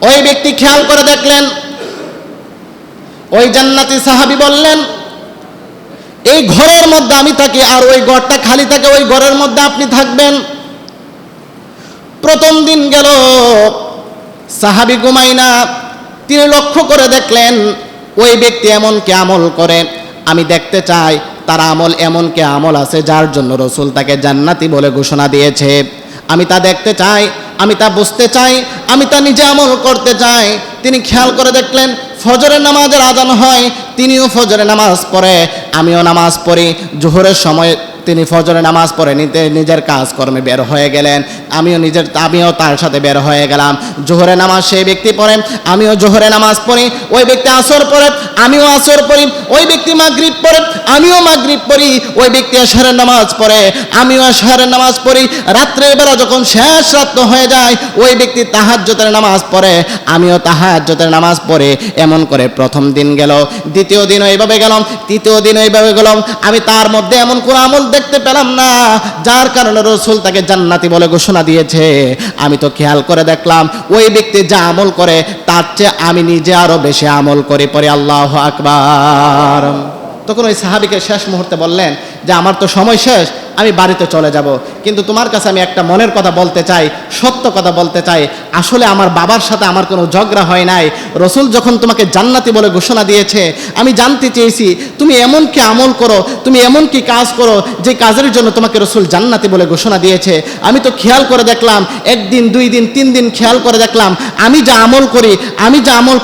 ওই ব্যক্তি খেয়াল করে দেখলেন, ওই জান্নাতি সাহাবী বললেন, এই ঘরের মধ্যে আমি থাকি আর ওই ঘরটা খালি থাকে, ওই ঘরের মধ্যে আপনি থাকবেন। প্রথম দিন গেল, সাহাবী ঘুমায় না। তিনি লক্ষ্য করে দেখলেন ওই ব্যক্তি এমন কে আমল করে, আমি দেখতে চাই তার আমল এমন কে আমল আছে যার জন্য রাসূল তাকে জান্নাতি বলে ঘোষণা দিয়েছে। আমি তা দেখতে চাই, আমি তা বুঝতে চাই, আমি তা নিজে আমল করতে চাই। তিনি খেয়াল করে দেখলেন ফজরের নামাজের আজান হয়, তিনিও ফজরের নামাজ পড়ে, আমিও নামাজ পড়ি। জোহরের সময় তিনি ফজরের নামাজ পড়ে নিজের কাজকর্মে বের হয়ে গেলেন, আমিও তার সাথে বের হয়ে গেলাম। জোহরে নামাজ সেই ব্যক্তি পড়ে, আমিও জোহরে নামাজ পড়ি। ওই ব্যক্তি আসর পড়ে, আমিও আসর পড়ি। ওই ব্যক্তি মাগরিব পড়ে, আমিও মাগরিব পড়ি। ওই ব্যক্তি এশারের নামাজ পড়ে, আমিও এশারের নামাজ পড়ি। রাত্রের বেলা যখন শেষ রাত্র হয়ে যায়, ওই ব্যক্তি তাহাজ্জুদের নামাজ পড়ে, আমিও তাহাজ্জুদের নামাজ পড়ি। এমন করে প্রথম দিন গেল, দ্বিতীয় দিন এইভাবে গেলাম, তৃতীয় দিন এইভাবে গেলাম। আমি তার মধ্যে এমন কোন আমল দেখতে পেলাম না যার কারণে রাসূল তাকে জান্নাতি বলে ঘোষণা দিয়েছে। আমি তো খেয়াল করে দেখলাম ওই ব্যক্তি যা আমল করে তার চেয়ে আমি নিজে আরো বেশি আমল করি। পরে আল্লাহু আকবার। তখন ওই সাহাবীকে শেষ মুহূর্তে বললেন যে আমার তো সময় শেষ, আমি বাড়িতে চলে যাব, কিন্তু তোমার কাছে আমি একটা মনের কথা বলতে চাই, সত্য কথা বলতে চাই। আসলে আমার বাবার সাথে আমার কোনো ঝগড়া হয় নাই। রাসূল যখন তোমাকে জান্নাতি বলে ঘোষণা দিয়েছে, আমি জানতে চেয়েছি তুমি এমন কি আমল করো, তুমি এমন কি কাজ করো যে কাজের জন্য তোমাকে রাসূল জান্নাতি বলে ঘোষণা দিয়েছে। আমি তো খেয়াল করে দেখলাম, একদিন, 2 দিন, 3 দিন খেয়াল করে দেখলাম আমি যা আমল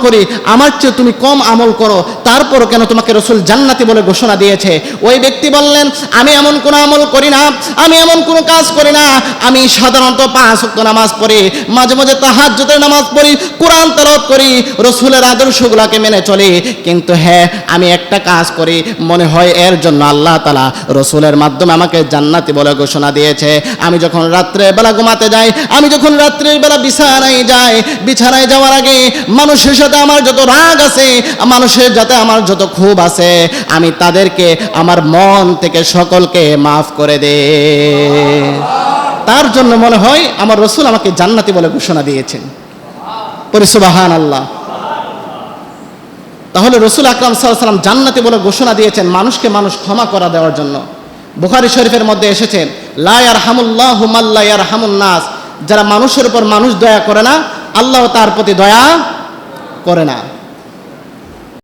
করি আমার চেয়ে তুমি কম আমল করো, তারপরও কেন তোমাকে রাসূল জান্নাতি বলে ঘোষণা দিয়েছে। ওই ব্যক্তি বললেন, আমি এমন কোনো আমল করি না, আমি এমন কোনো কাজ করি না, আমি সাধারণত 5 ওয়াক্ত নামাজ পড়ি, মাঝে মাঝে তাহাজ্জুদের নামাজ পড়ি, কোরআন তেলাওয়াত করি, রাসূলের আদর্শগুলোকে মেনে চলি। কিন্তু হ্যাঁ, আমি একটা কাজ করি, মনে হয় এর জন্য আল্লাহ তাআলা রাসূলের মাধ্যমে আমাকে জান্নাতি বলে ঘোষণা দিয়েছে। আমি যখন রাত্রে বেলা ঘুমাতে যাই, আমি যখন রাত্রের বেলা বিছানায় যাওয়ার আগে মানুষের সাথে আমার যত রাগ আছে, মানুষের সাথে আমার যত ক্ষোভ আছে, আমি তাদেরকে আমার মন থেকে সকলকে মাফ করে দে। তার জন্য মনে হয় আমার রাসূল আমাকে জান্নাতি বলে ঘোষণা দিয়েছেন। পরে সুবহানাল্লাহ। তাহলে রাসূল আকরাম সাল্লাল্লাহু আলাইহি ওয়াসাল্লাম জান্নাতি বলে ঘোষণা দিয়েছেন মানুষকে মানুষ ক্ষমা করা দেওয়ার জন্য। বুখারী শরীফের মধ্যে এসেছে, লা ইয়ারহামুল্লাহু মান লা ইয়ারহামুন নাস, যারা মানুষের উপর মানুষ দয়া করে না, আল্লাহ তার প্রতি দয়া করে না।